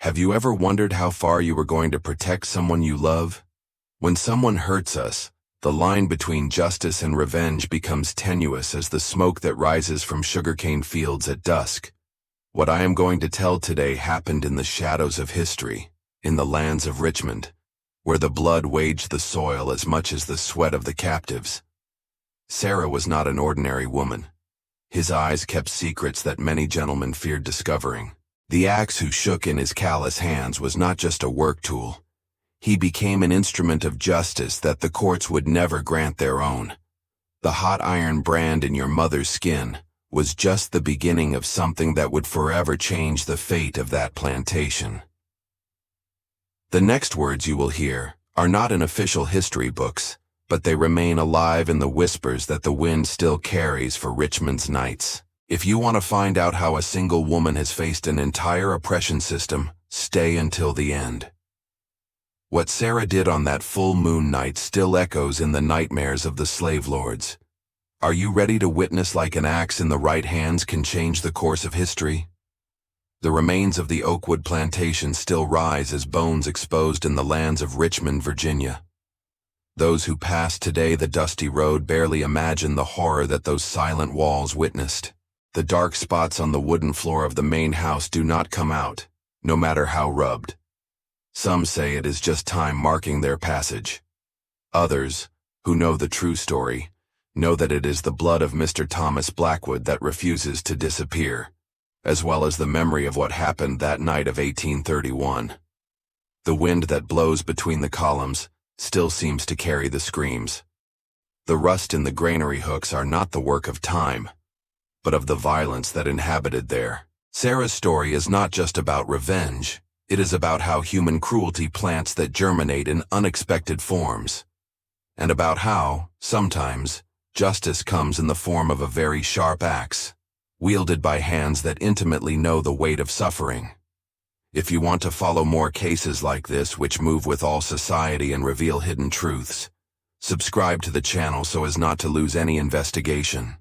Have you ever wondered how far you were going to protect someone you love? When someone hurts us, the line between justice and revenge becomes tenuous as the smoke that rises from sugarcane fields at dusk. What I am going to tell today happened in the shadows of history, in the lands of Richmond, where the blood waged the soil as much as the sweat of the captives. Sarah was not an ordinary woman. His eyes kept secrets that many gentlemen feared discovering. The axe who shook in his callous hands was not just a work tool. He became an instrument of justice that the courts would never grant their own. The hot iron brand in your mother's skin was just the beginning of something that would forever change the fate of that plantation. The next words you will hear are not in official history books, but they remain alive in the whispers that the wind still carries for Richmond's nights. If you want to find out how a single woman has faced an entire oppression system, stay until the end. What Sarah did on that full moon night still echoes in the nightmares of the slave lords. Are you ready to witness like an axe in the right hands can change the course of history? The remains of the Oakwood plantation still rise as bones exposed in the lands of Richmond, Virginia. Those who pass today the dusty road barely imagine the horror that those silent walls witnessed. The dark spots on the wooden floor of the main house do not come out, no matter how rubbed. Some say it is just time marking their passage. Others, who know the true story, know that it is the blood of Mr. Thomas Blackwood that refuses to disappear, as well as the memory of what happened that night of 1831. The wind that blows between the columns still seems to carry the screams. The rust in the granary hooks are not the work of time, but of the violence that inhabited there. Sarah's story is not just about revenge, it is about how human cruelty plants that germinate in unexpected forms, and about how, sometimes, justice comes in the form of a very sharp axe, wielded by hands that intimately know the weight of suffering. If you want to follow more cases like this which move with all society and reveal hidden truths, subscribe to the channel so as not to lose any investigation.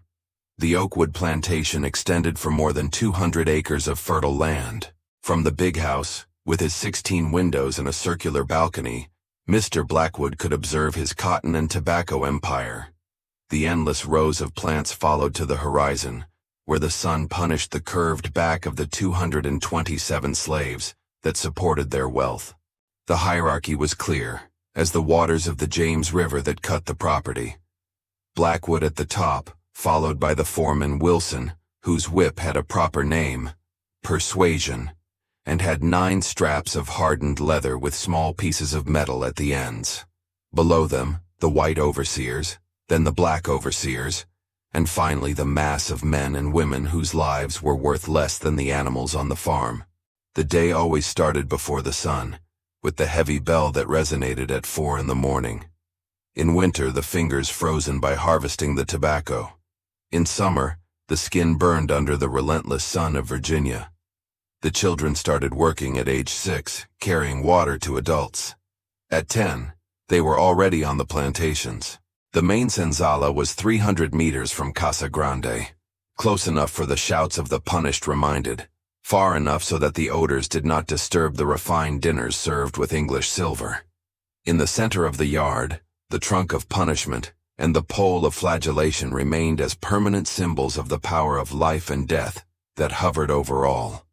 The Oakwood plantation extended for more than 200 acres of fertile land. From the big house, with his 16 windows and a circular balcony, Mr. Blackwood could observe his cotton and tobacco empire. The endless rows of plants followed to the horizon, where the sun punished the curved back of the 227 slaves that supported their wealth. The hierarchy was clear, as the waters of the James River that cut the property. Blackwood at the top, followed by the foreman Wilson, whose whip had a proper name, Persuasion, and had 9 straps of hardened leather with small pieces of metal at the ends. Below them, the white overseers, then the black overseers, and finally the mass of men and women whose lives were worth less than the animals on the farm. The day always started before the sun, with the heavy bell that resonated at 4 in the morning. In winter, the fingers frozen by harvesting the tobacco. In summer, the skin burned under the relentless sun of Virginia. The children started working at age 6, carrying water to adults. At 10, they were already on the plantations. The main senzala was 300 meters from Casa Grande, close enough for the shouts of the punished reminded, far enough so that the odors did not disturb the refined dinners served with English silver. In the center of the yard, the trunk of punishment and the pole of flagellation remained as permanent symbols of the power of life and death that hovered over all.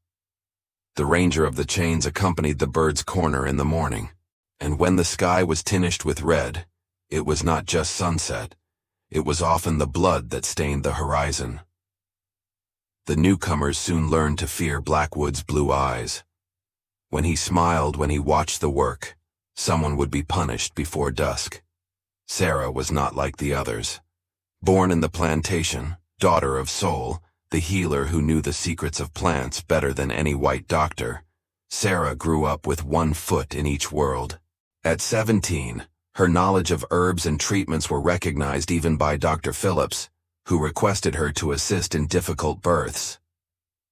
The ranger of the chains accompanied the bird's corner in the morning, and when the sky was tinged with red, it was not just sunset, it was often the blood that stained the horizon. The newcomers soon learned to fear Blackwood's blue eyes. When he smiled when he watched the work, someone would be punished before dusk. Sarah was not like the others. Born in the plantation, daughter of Sol, the healer who knew the secrets of plants better than any white doctor, Sarah grew up with one foot in each world. At 17, her knowledge of herbs and treatments were recognized even by Dr. Phillips, who requested her to assist in difficult births.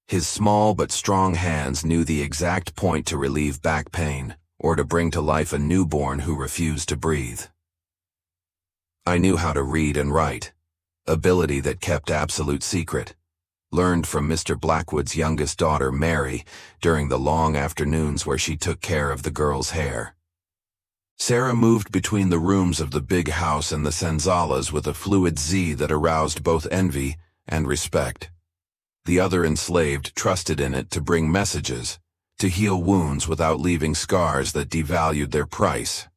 His small but strong hands knew the exact point to relieve back pain, or to bring to life a newborn who refused to breathe. I knew how to read and write, ability that kept absolute secret. learned from Mr. Blackwood's youngest daughter, Mary, during the long afternoons where she took care of the girl's hair. Sarah moved between the rooms of the big house and the Sanzalas with a fluid Z that aroused both envy and respect. The other enslaved trusted in it to bring messages, to heal wounds without leaving scars that devalued their price,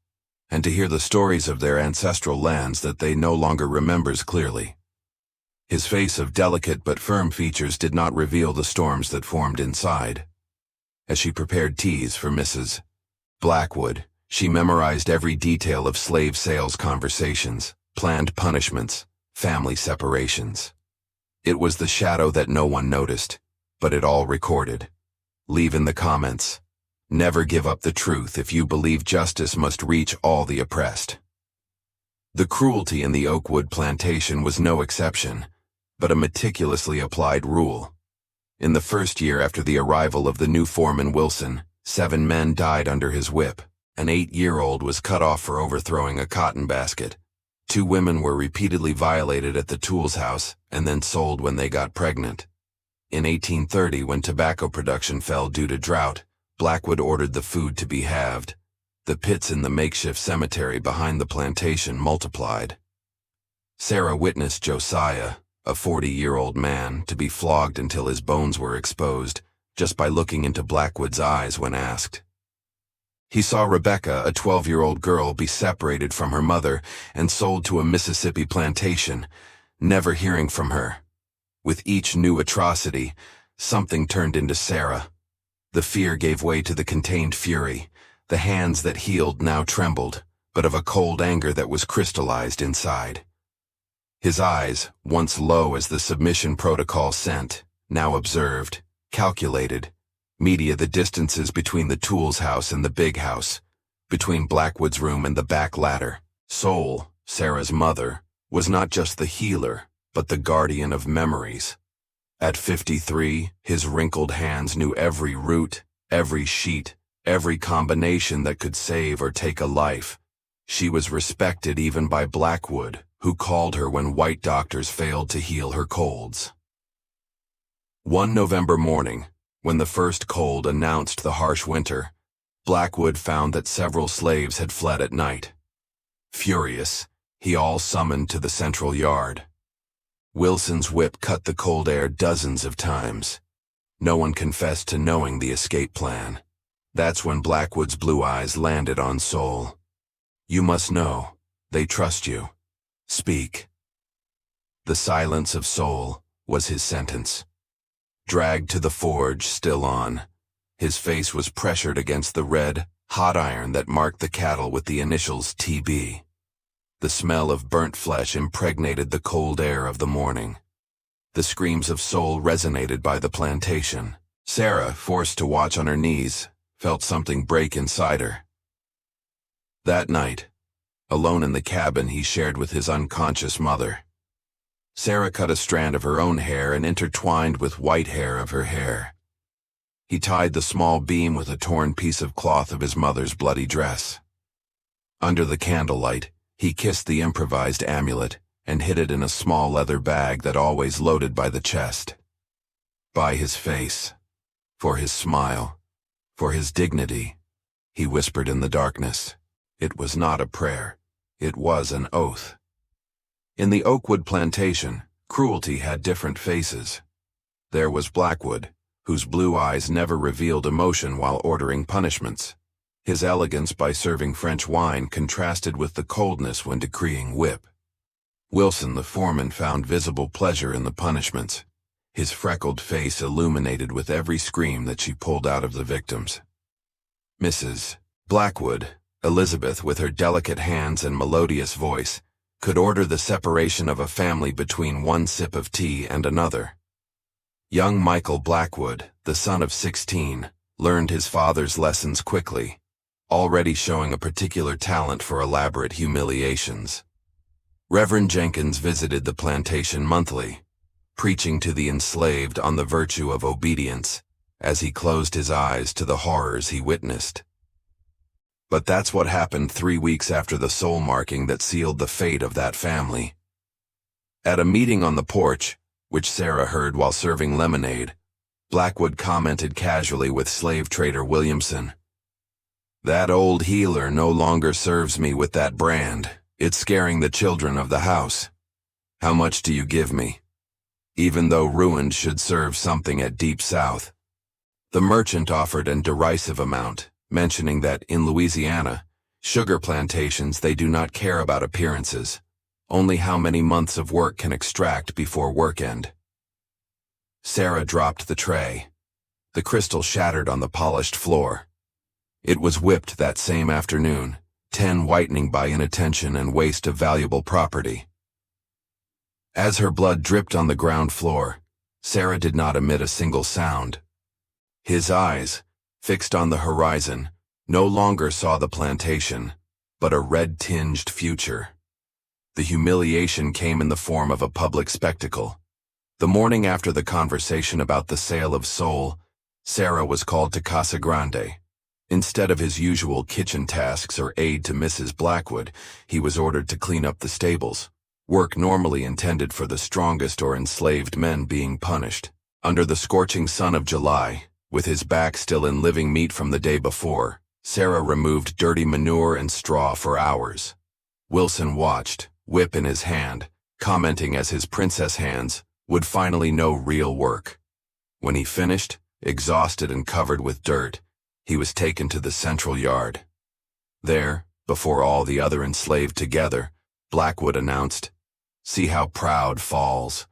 and to hear the stories of their ancestral lands that they no longer remembers clearly. His face of delicate but firm features did not reveal the storms that formed inside. As she prepared teas for Mrs. Blackwood, she memorized every detail of slave sales conversations, planned punishments, family separations. It was the shadow that no one noticed, but it all recorded. Leave in the comments. Never give up the truth if you believe justice must reach all the oppressed. The cruelty in the Oakwood plantation was no exception, but a meticulously applied rule. In the first year after the arrival of the new foreman Wilson, 7 men died under his whip. An 8-year-old was cut off for overthrowing a cotton basket. 2 women were repeatedly violated at the tools house and then sold when they got pregnant. In 1830, when tobacco production fell due to drought, Blackwood ordered the food to be halved. The pits in the makeshift cemetery behind the plantation multiplied. Sarah witnessed Josiah, a 40-year-old man, to be flogged until his bones were exposed, just by looking into Blackwood's eyes when asked. He saw Rebecca, a 12-year-old girl, be separated from her mother and sold to a Mississippi plantation, never hearing from her. With each new atrocity, something turned into Sarah. The fear gave way to the contained fury. The hands that healed now trembled, but of a cold anger that was crystallized inside. His eyes, once low as the submission protocol sent, now observed, calculated, media the distances between the tools house and the big house, between Blackwood's room and the back ladder. Soul, Sarah's mother, was not just the healer, but the guardian of memories. At 53, his wrinkled hands knew every route, every sheet, every combination that could save or take a life. She was respected even by Blackwood, who called her when white doctors failed to heal her colds. One November morning, when the first cold announced the harsh winter, Blackwood found that several slaves had fled at night. Furious, he all summoned to the central yard. Wilson's whip cut the cold air dozens of times. No one confessed to knowing the escape plan. That's when Blackwood's blue eyes landed on Soul. You must know. They trust you. Speak. The silence of Soul was his sentence. Dragged to the forge, still on. His face was pressured against the red, hot iron that marked the cattle with the initials TB. The smell of burnt flesh impregnated the cold air of the morning. The screams of Soul resonated by the plantation. Sarah, forced to watch on her knees, felt something break inside her. That night, alone in the cabin he shared with his unconscious mother, Sarah cut a strand of her own hair and intertwined with white hair of her hair. He tied the small beam with a torn piece of cloth of his mother's bloody dress. Under the candlelight, he kissed the improvised amulet and hid it in a small leather bag that always loaded by the chest. By his face, for his smile, for his dignity, he whispered in the darkness. It was not a prayer. It was an oath. In the Oakwood plantation, cruelty had different faces. There was Blackwood, whose blue eyes never revealed emotion while ordering punishments. His elegance by serving French wine contrasted with the coldness when decreeing whip. Wilson, the foreman, found visible pleasure in the punishments, his freckled face illuminated with every scream that she pulled out of the victims. Mrs. Blackwood, Elizabeth, with her delicate hands and melodious voice, could order the separation of a family between one sip of tea and another. Young Michael Blackwood, the son of 16, learned his father's lessons quickly, already showing a particular talent for elaborate humiliations. Reverend Jenkins visited the plantation monthly, preaching to the enslaved on the virtue of obedience, as he closed his eyes to the horrors he witnessed. But that's what happened 3 weeks after the soul marking that sealed the fate of that family. At a meeting on the porch, which Sarah heard while serving lemonade. Blackwood commented casually with slave trader Williamson. "That old healer no longer serves me with that brand. It's scaring the children of the house. How much do you give me? Even though ruined should serve something at Deep South." The merchant offered an derisive amount, mentioning that in Louisiana, sugar plantations, they do not care about appearances, only how many months of work can extract before work end. Sarah dropped the tray. The crystal shattered on the polished floor. It was whipped that same afternoon, 10 whitening by inattention and waste of valuable property. As her blood dripped on the ground floor, Sarah did not emit a single sound. His eyes, fixed on the horizon, no longer saw the plantation, but a red-tinged future. The humiliation came in the form of a public spectacle. The morning after the conversation about the sale of Soul, Sarah was called to Casa Grande. Instead of his usual kitchen tasks or aid to Mrs. Blackwood, he was ordered to clean up the stables, work normally intended for the strongest or enslaved men being punished. Under the scorching sun of July, with his back still in living meat from the day before, Sarah removed dirty manure and straw for hours. Wilson watched, whip in his hand, commenting as his princess hands would finally know real work. When he finished, exhausted and covered with dirt, he was taken to the central yard. There, before all the other enslaved together, Blackwood announced, "See how proud falls.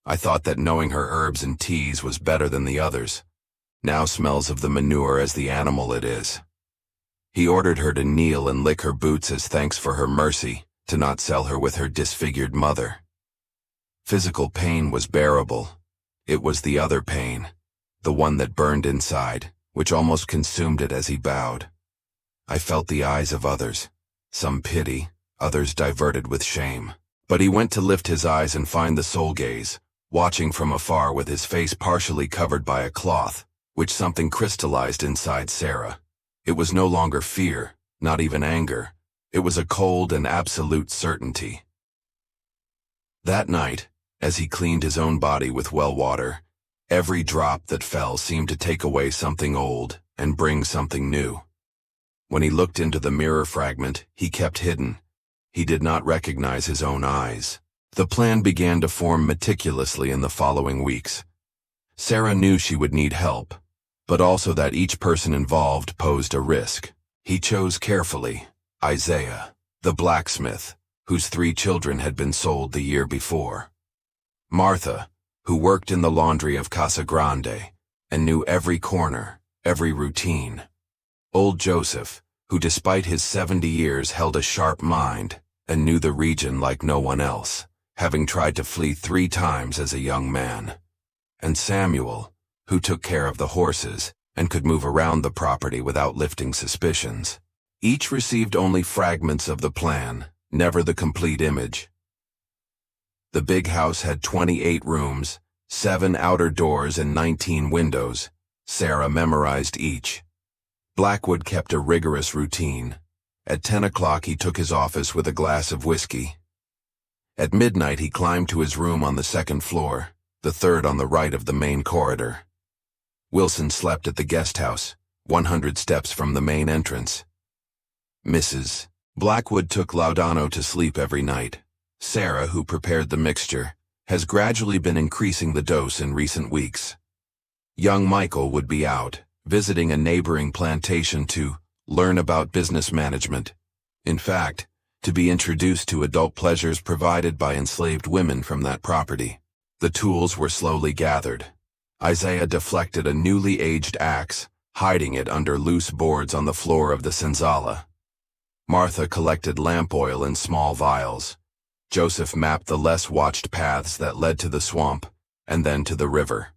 I thought that knowing her herbs and teas was better than the others. Now smells of the manure as the animal it is." He ordered her to kneel and lick her boots as thanks for her mercy, to not sell her with her disfigured mother. Physical pain was bearable. It was the other pain, the one that burned inside, which almost consumed it as he bowed. I felt the eyes of others, some pity, others diverted with shame. But he went to lift his eyes and find the soul gaze, watching from afar with his face partially covered by a cloth, which something crystallized inside Sarah. It was no longer fear, not even anger. It was a cold and absolute certainty. That night, as he cleaned his own body with well water, every drop that fell seemed to take away something old and bring something new. When he looked into the mirror fragment he kept hidden, he did not recognize his own eyes. The plan began to form meticulously in the following weeks. Sarah knew she would need help, but also that each person involved posed a risk. He chose carefully Isaiah, the blacksmith, whose 3 children had been sold the year before. Martha, who worked in the laundry of Casa Grande and knew every corner, every routine. Old Joseph, who despite his 70 years held a sharp mind and knew the region like no one else, having tried to flee 3 times as a young man. And Samuel, who took care of the horses and could move around the property without lifting suspicions. Each received only fragments of the plan, never the complete image. The big house had 28 rooms, 7 outer doors and 19 windows. Sarah memorized each. Blackwood kept a rigorous routine. At 10 o'clock he took his office with a glass of whiskey. At midnight he climbed to his room on the 2nd floor, the 3rd on the right of the main corridor. Wilson slept at the guest house, 100 steps from the main entrance. Mrs. Blackwood took Laudano to sleep every night. Sarah, who prepared the mixture, has gradually been increasing the dose in recent weeks. Young Michael would be out, visiting a neighboring plantation to learn about business management. In fact, to be introduced to adult pleasures provided by enslaved women from that property. The tools were slowly gathered. Isaiah deflected a newly aged axe, hiding it under loose boards on the floor of the senzala. Martha collected lamp oil in small vials. Joseph mapped the less watched paths that led to the swamp, and then to the river.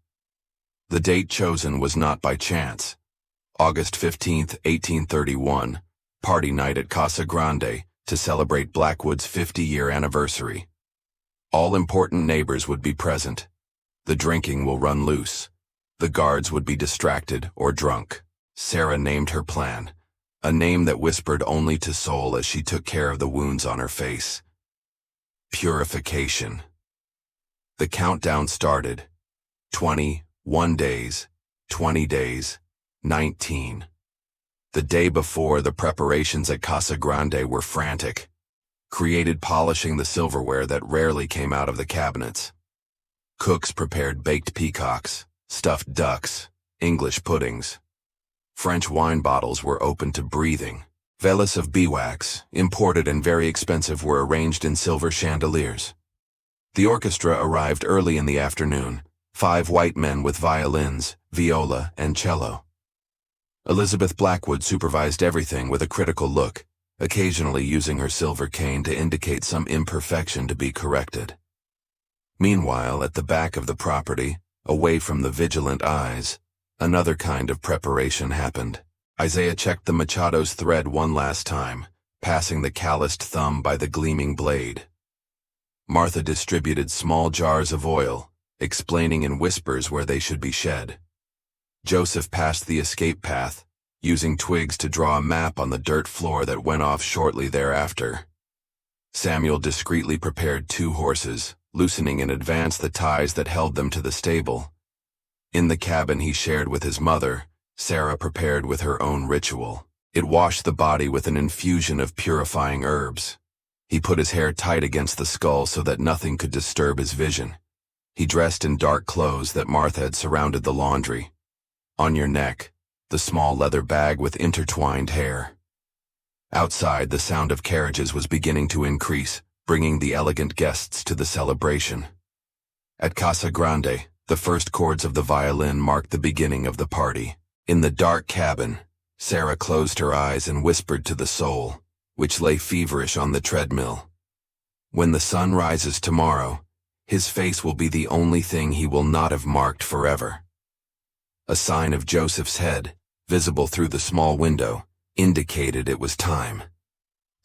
The date chosen was not by chance. August 15, 1831, party night at Casa Grande to celebrate Blackwood's 50-year anniversary. All important neighbors would be present. The drinking will run loose. The guards would be distracted or drunk. Sarah named her plan, a name that whispered only to Soul as she took care of the wounds on her face. Purification. The countdown started. 21 days, 20 days, 19. The day before, the preparations at Casa Grande were frantic. Created polishing the silverware that rarely came out of the cabinets. Cooks prepared baked peacocks, stuffed ducks, English puddings. French wine bottles were open to breathing. Velas of beeswax, imported and very expensive, were arranged in silver chandeliers. The orchestra arrived early in the afternoon, 5 white men with violins, viola, and cello. Elizabeth Blackwood supervised everything with a critical look, occasionally using her silver cane to indicate some imperfection to be corrected. Meanwhile, at the back of the property, away from the vigilant eyes, another kind of preparation happened. Isaiah checked the Machado's thread one last time, passing the calloused thumb by the gleaming blade. Martha distributed small jars of oil, explaining in whispers where they should be shed. Joseph passed the escape path, using twigs to draw a map on the dirt floor that went off shortly thereafter. Samuel discreetly prepared 2 horses, loosening in advance the ties that held them to the stable. In the cabin he shared with his mother, Sarah prepared with her own ritual. It washed the body with an infusion of purifying herbs. He put his hair tight against the skull so that nothing could disturb his vision. He dressed in dark clothes that Martha had surrounded the laundry. On your neck, the small leather bag with intertwined hair. Outside, the sound of carriages was beginning to increase, bringing the elegant guests to the celebration. At Casa Grande, the first chords of the violin marked the beginning of the party. In the dark cabin, Sarah closed her eyes and whispered to the soul, which lay feverish on the treadmill. When the sun rises tomorrow, his face will be the only thing he will not have marked forever. A sign of Joseph's head, visible through the small window, indicated it was time.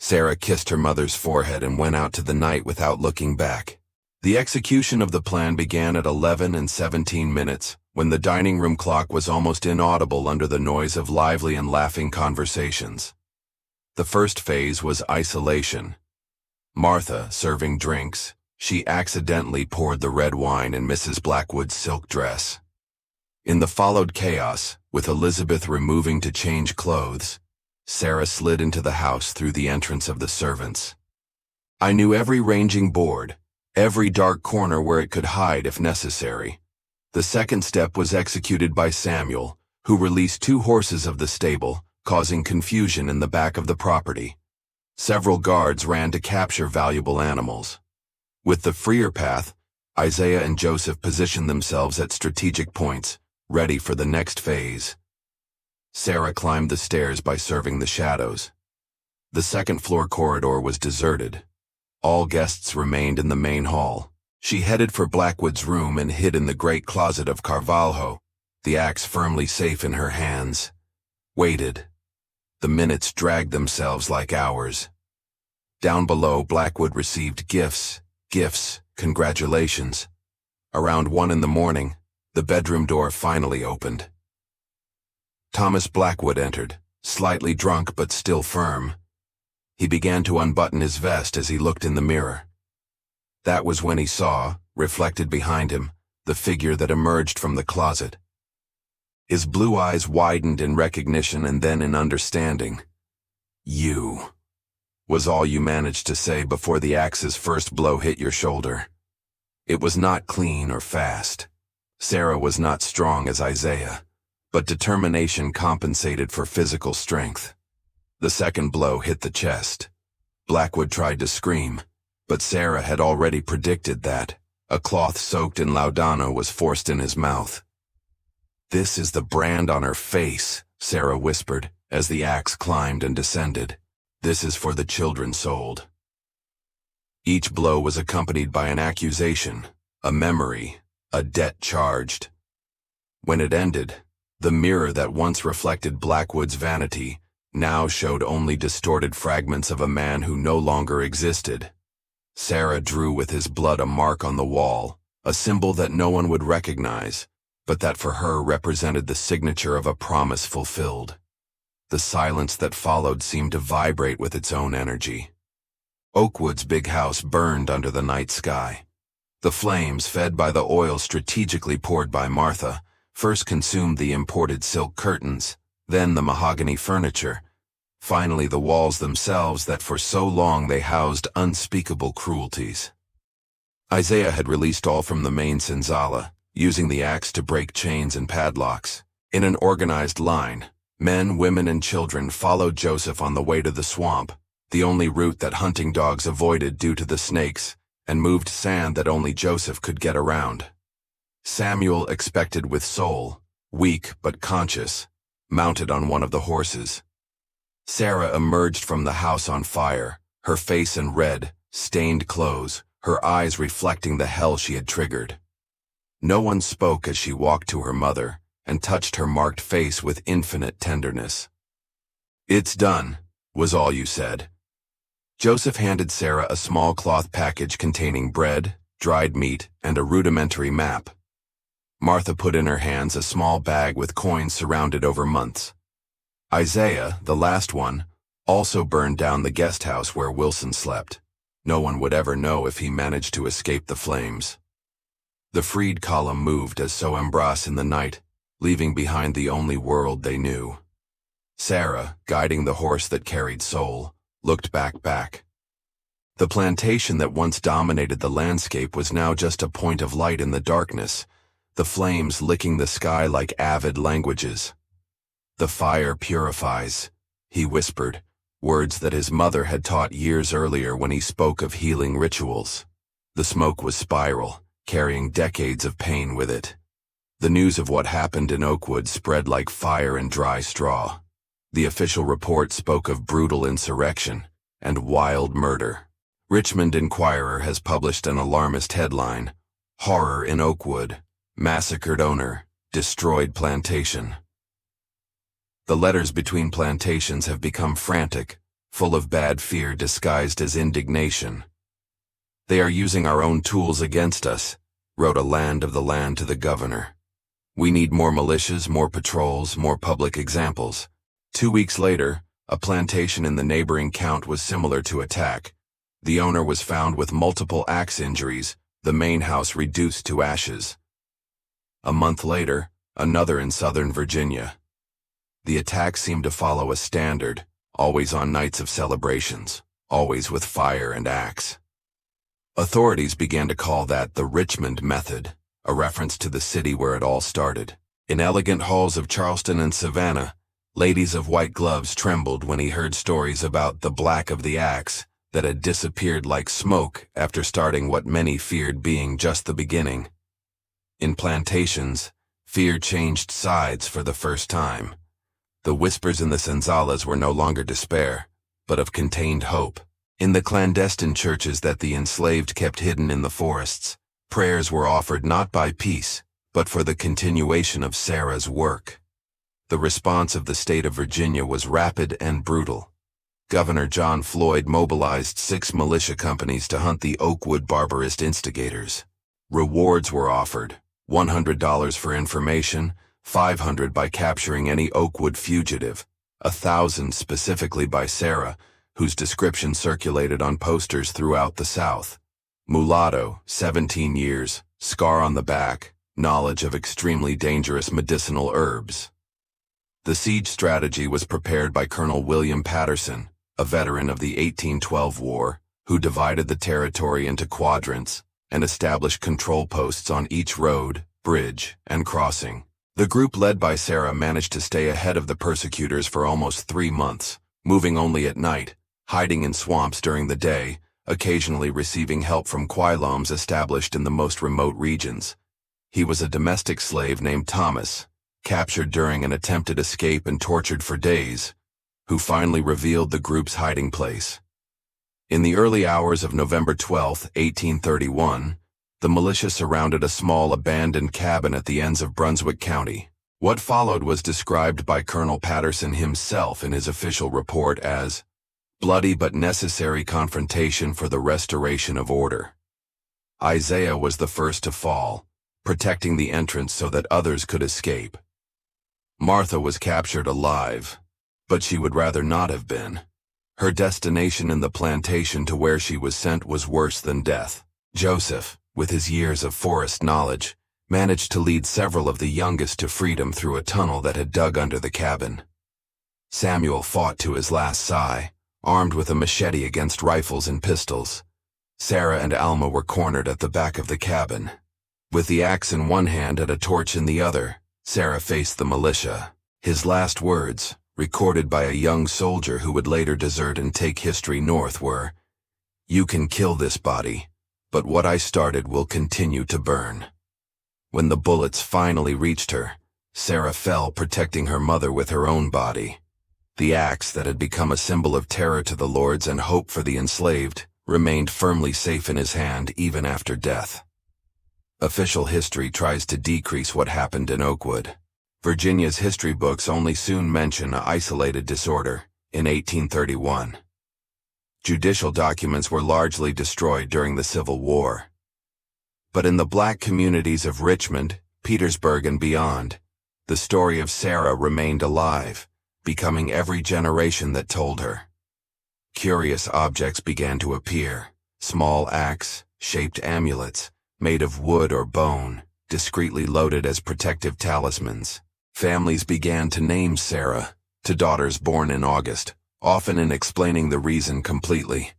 Sarah kissed her mother's forehead and went out to the night without looking back. The execution of the plan began at 11:17, when the dining room clock was almost inaudible under the noise of lively and laughing conversations. The first phase was isolation. Martha, serving drinks, she accidentally poured the red wine in Mrs. Blackwood's silk dress. In the followed chaos, with Elizabeth removing to change clothes, Sarah slid into the house through the entrance of the servants. I knew every ranging board, every dark corner where it could hide if necessary. The second step was executed by Samuel, who released 2 horses of the stable, causing confusion in the back of the property. Several guards ran to capture valuable animals. With the freer path, Isaiah and Joseph positioned themselves at strategic points, ready for the next phase. Sarah climbed the stairs by serving the shadows. The second-floor corridor was deserted. All guests remained in the main hall. She headed for Blackwood's room and hid in the great closet of Carvalho, the axe firmly safe in her hands. Waited. The minutes dragged themselves like hours. Down below, Blackwood received gifts, congratulations. Around 1 in the morning, the bedroom door finally opened. Thomas Blackwood entered, slightly drunk but still firm. He began to unbutton his vest as he looked in the mirror. That was when he saw, reflected behind him, the figure that emerged from the closet. His blue eyes widened in recognition and then in understanding. "You," was all you managed to say before the axe's first blow hit your shoulder. It was not clean or fast. Sarah was not strong as Isaiah, but determination compensated for physical strength. The second blow hit the chest. Blackwood tried to scream, but Sarah had already predicted that. A cloth soaked in laudanum was forced in his mouth. "This is the brand on her face," Sarah whispered, as the axe climbed and descended. "This is for the children sold." Each blow was accompanied by an accusation, a memory, a debt charged. When it ended, the mirror that once reflected Blackwood's vanity now showed only distorted fragments of a man who no longer existed. Sarah drew with his blood a mark on the wall, a symbol that no one would recognize, but that for her represented the signature of a promise fulfilled. The silence that followed seemed to vibrate with its own energy. Oakwood's big house burned under the night sky. The flames, fed by the oil strategically poured by Martha, first consumed the imported silk curtains, then the mahogany furniture, finally the walls themselves that for so long they housed unspeakable cruelties. Isaiah had released all from the main senzala, using the axe to break chains and padlocks. In an organized line, men, women, and children followed Joseph on the way to the swamp, the only route that hunting dogs avoided due to the snakes, and moved sand that only Joseph could get around. Samuel expected with soul, weak but conscious, mounted on one of the horses. Sarah emerged from the house on fire, her face in red, stained clothes, her eyes reflecting the hell she had triggered. No one spoke as she walked to her mother and touched her marked face with infinite tenderness. "It's done," was all you said. Joseph handed Sarah a small cloth package containing bread, dried meat, and a rudimentary map. Martha put in her hands a small bag with coins surrounded over months. Isaiah, the last one, also burned down the guest house where Wilson slept. No one would ever know if he managed to escape the flames. The freed column moved as so embrace in the night, leaving behind the only world they knew. Sarah, guiding the horse that carried soul, looked back. The plantation that once dominated the landscape was now just a point of light in the darkness, the flames licking the sky like avid languages. "The fire purifies," he whispered, words that his mother had taught years earlier when he spoke of healing rituals. The smoke was spiral, carrying decades of pain with it. The news of what happened in Oakwood spread like fire in dry straw. The official report spoke of brutal insurrection and wild murder. Richmond Inquirer has published an alarmist headline: "Horror in Oakwood, massacred owner, destroyed plantation." The letters between plantations have become frantic, full of bad fear disguised as indignation. "They are using our own tools against us," wrote a land of the land to the governor. "We need more militias, more patrols, more public examples." 2 weeks later, a plantation in the neighboring count was similar to attack. The owner was found with multiple axe injuries, the main house reduced to ashes. A month later, another in Southern Virginia. The attack seemed to follow a standard, always on nights of celebrations, always with fire and axe. Authorities began to call that the Richmond method, a reference to the city where it all started. In elegant halls of Charleston and Savannah, ladies of white gloves trembled when he heard stories about the black of the axe that had disappeared like smoke after starting what many feared being just the beginning. In plantations, fear changed sides for the first time. The whispers in the senzalas were no longer despair, but of contained hope. In the clandestine churches that the enslaved kept hidden in the forests, prayers were offered not by peace, but for the continuation of Sarah's work. The response of the state of Virginia was rapid and brutal. Governor John Floyd mobilized 6 militia companies to hunt the Oakwood barbarist instigators. Rewards were offered: $100 for information, $500 by capturing any Oakwood fugitive, $1,000 specifically by Sarah, whose description circulated on posters throughout the South. Mulatto, 17 years, scar on the back, knowledge of extremely dangerous medicinal herbs. The siege strategy was prepared by Colonel William Patterson, a veteran of the 1812 War, who divided the territory into quadrants and established control posts on each road, bridge, and crossing. The group led by Sarah managed to stay ahead of the persecutors for almost 3 months, moving only at night, hiding in swamps during the day, occasionally receiving help from quilombs established in the most remote regions. He was a domestic slave named Thomas, captured during an attempted escape and tortured for days, who finally revealed the group's hiding place. In the early hours of November 12, 1831, the militia surrounded a small abandoned cabin at the ends of Brunswick County. What followed was described by Colonel Patterson himself in his official report as bloody but necessary confrontation for the restoration of order. Isaiah was the first to fall, protecting the entrance so that others could escape. Martha was captured alive, but she would rather not have been. Her destination in the plantation to where she was sent was worse than death. Joseph, with his years of forest knowledge, managed to lead several of the youngest to freedom through a tunnel that had dug under the cabin. Samuel fought to his last sigh, armed with a machete against rifles and pistols. Sarah and Alma were cornered at the back of the cabin. With the axe in one hand and a torch in the other, Sarah faced the militia. His last words, recorded by a young soldier who would later desert and take history north, were, "You can kill this body, but what I started will continue to burn." When the bullets finally reached her, Sarah fell, protecting her mother with her own body. The axe that had become a symbol of terror to the lords and hope for the enslaved remained firmly safe in his hand even after death. Official history tries to decrease what happened in Oakwood. Virginia's history books only soon mention an isolated disorder in 1831. Judicial documents were largely destroyed during the Civil War. But in the black communities of Richmond, Petersburg, and beyond, the story of Sarah remained alive, becoming every generation that told her. Curious objects began to appear, small axe-shaped amulets, made of wood or bone, discreetly loaded as protective talismans. Families began to name Sarah to daughters born in August, often in explaining the reason completely.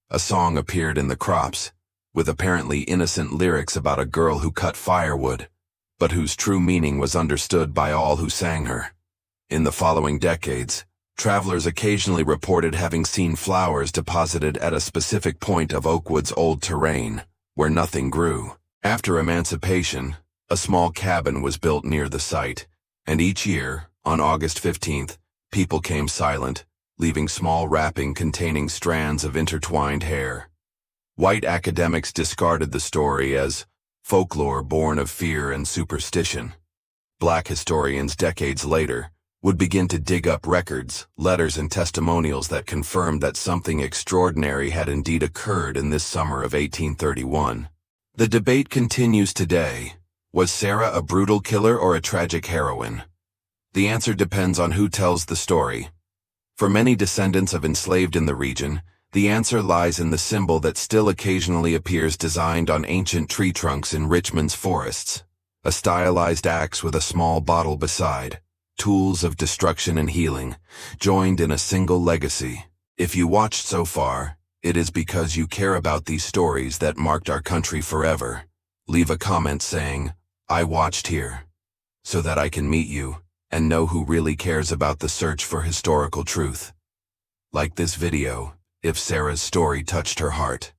A song appeared in the crops, with apparently innocent lyrics about a girl who cut firewood, but whose true meaning was understood by all who sang her. In the following decades, travelers occasionally reported having seen flowers deposited at a specific point of Oakwood's old terrain, where nothing grew. After emancipation, a small cabin was built near the site, and each year, on August 15th, people came silent, leaving small wrapping containing strands of intertwined hair. White academics discarded the story as folklore born of fear and superstition. Black historians decades later would begin to dig up records, letters, and testimonials that confirmed that something extraordinary had indeed occurred in this summer of 1831. The debate continues today. Was Sarah a brutal killer or a tragic heroine? The answer depends on who tells the story. For many descendants of enslaved in the region, the answer lies in the symbol that still occasionally appears designed on ancient tree trunks in Richmond's forests. A stylized axe with a small bottle beside, tools of destruction and healing, joined in a single legacy. If you watched so far, it is because you care about these stories that marked our country forever. Leave a comment saying, "I watched here," so that I can meet you and know who really cares about the search for historical truth. Like this video if Sarah's story touched her heart.